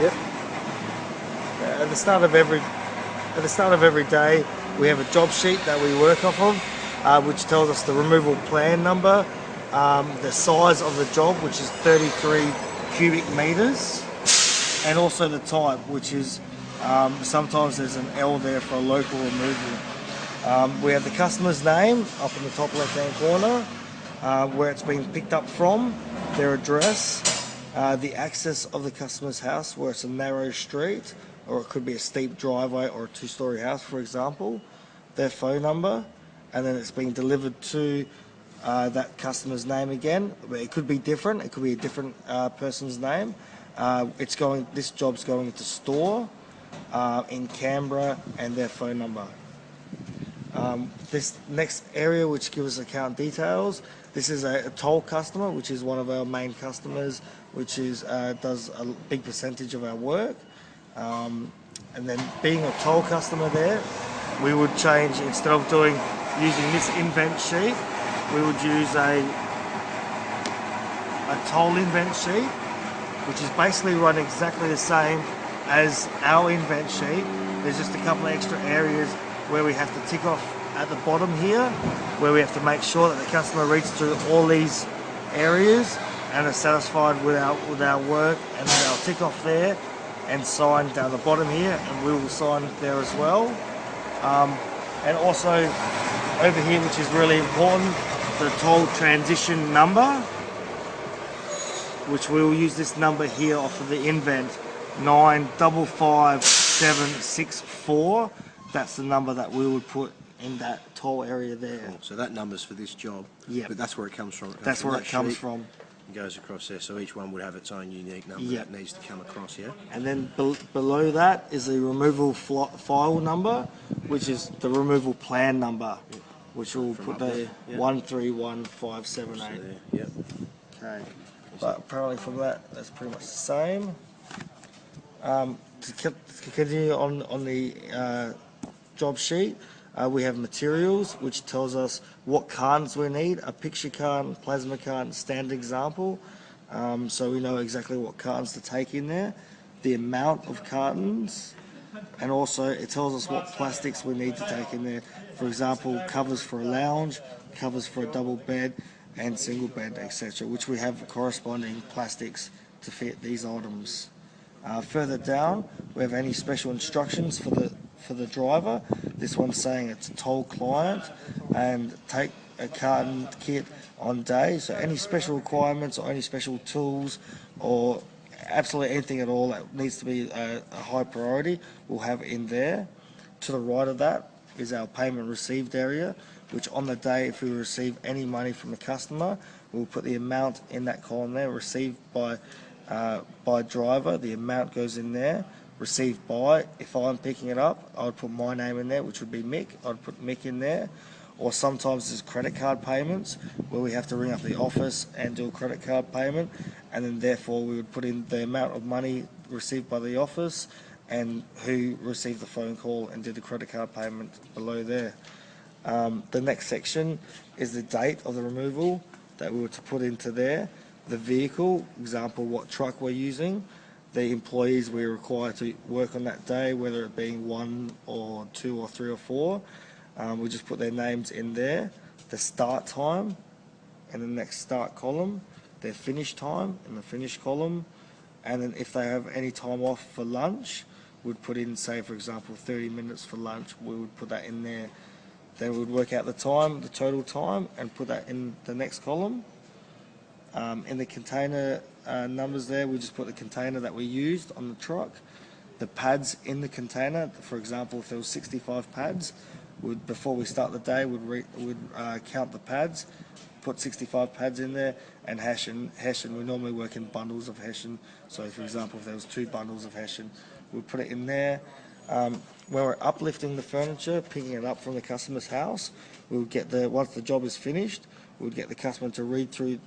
Yep. At the start of every day, we have a job sheet that we work off of, which tells us the removal plan number, the size of the job, which is 33 cubic meters, and also the type, which is sometimes there's an L there for a local removal. We have the customer's name up in the top left-hand corner, where it's been picked up from, their address, the access of the customer's house, where it's a narrow street, or it could be a steep driveway or a two-story house, for example, their phone number, and then it's being delivered to that customer's name again. It could be different. It could be a different person's name. This job's going to store in Canberra, and their phone number. This next area, which gives us account details, this is a toll customer, which is one of our main customers, which does a big percentage of our work. And then being a toll customer there, we would change, instead of using this invent sheet, we would use a toll invent sheet, which is basically run exactly the same as our invent sheet. There's just a couple of extra areas where we have to tick off at the bottom here, where we have to make sure that the customer reads through all these areas and are satisfied with our work, and then they'll tick off there and sign down the bottom here, and we will sign there as well. And also over here, which is really important, the toll transition number, which we will use this number here off of the invent, 955764. That's the number that we would put in that toll area there. Cool. So that number's for this job. Yeah. But that's where it comes from. That's where it comes from. It goes across there, so each one would have its own unique number that needs to come across, yeah? And then below that is the removal file number, which is the removal plan number, which we'll put there, 131578. Yep. Okay. But apparently from that's pretty much the same. To continue on the job sheet, we have materials, which tells us what cartons we need, a picture carton, plasma carton, standard example, so we know exactly what cartons to take in there, the amount of cartons, and also it tells us what plastics we need to take in there. For example, covers for a lounge, covers for a double bed, and single bed, etc., which we have corresponding plastics to fit these items. Further down, we have any special instructions for the driver. This one's saying it's a toll client and take a carton kit on day. So any special requirements or any special tools or absolutely anything at all that needs to be a high priority, we'll have in there. To the right of that is our payment received area, which on the day, if we receive any money from the customer, we'll put the amount in that column there, received by driver, the amount goes in there. Received by, if I'm picking it up, I would put my name in there, which would be Mick. I'd put Mick in there. Or sometimes there's credit card payments where we have to ring up the office and do a credit card payment, and then therefore we would put in the amount of money received by the office and who received the phone call and did the credit card payment below there. The next section is the date of the removal that we were to put into there. The vehicle, example, what truck we're using, the employees we're required to work on that day, whether it being 1 or 2 or 3 or 4. We just put their names in there, the start time in the next start column, their finish time in the finish column, and then if they have any time off for lunch, we'd put in, say for example, 30 minutes for lunch, we would put that in there. Then we'd work out the time, the total time, and put that in the next column. In the container numbers there, we just put the container that we used on the truck, the pads in the container. For example, if there was 65 pads, before we start the day, we'd count the pads, put 65 pads in there, and Hessian, we normally work in bundles of Hessian. So for example, if there was 2 bundles of Hessian, we'd put it in there. When we're uplifting the furniture, picking it up from the customer's house, we would get once the job is finished, we would get the customer to read through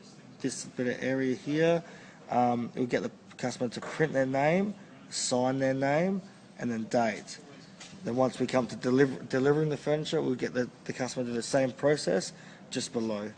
this bit of area here. We'll get the customer to print their name, sign their name, and then date. Then once we come to delivering the furniture, we'll get the customer to do the same process just below.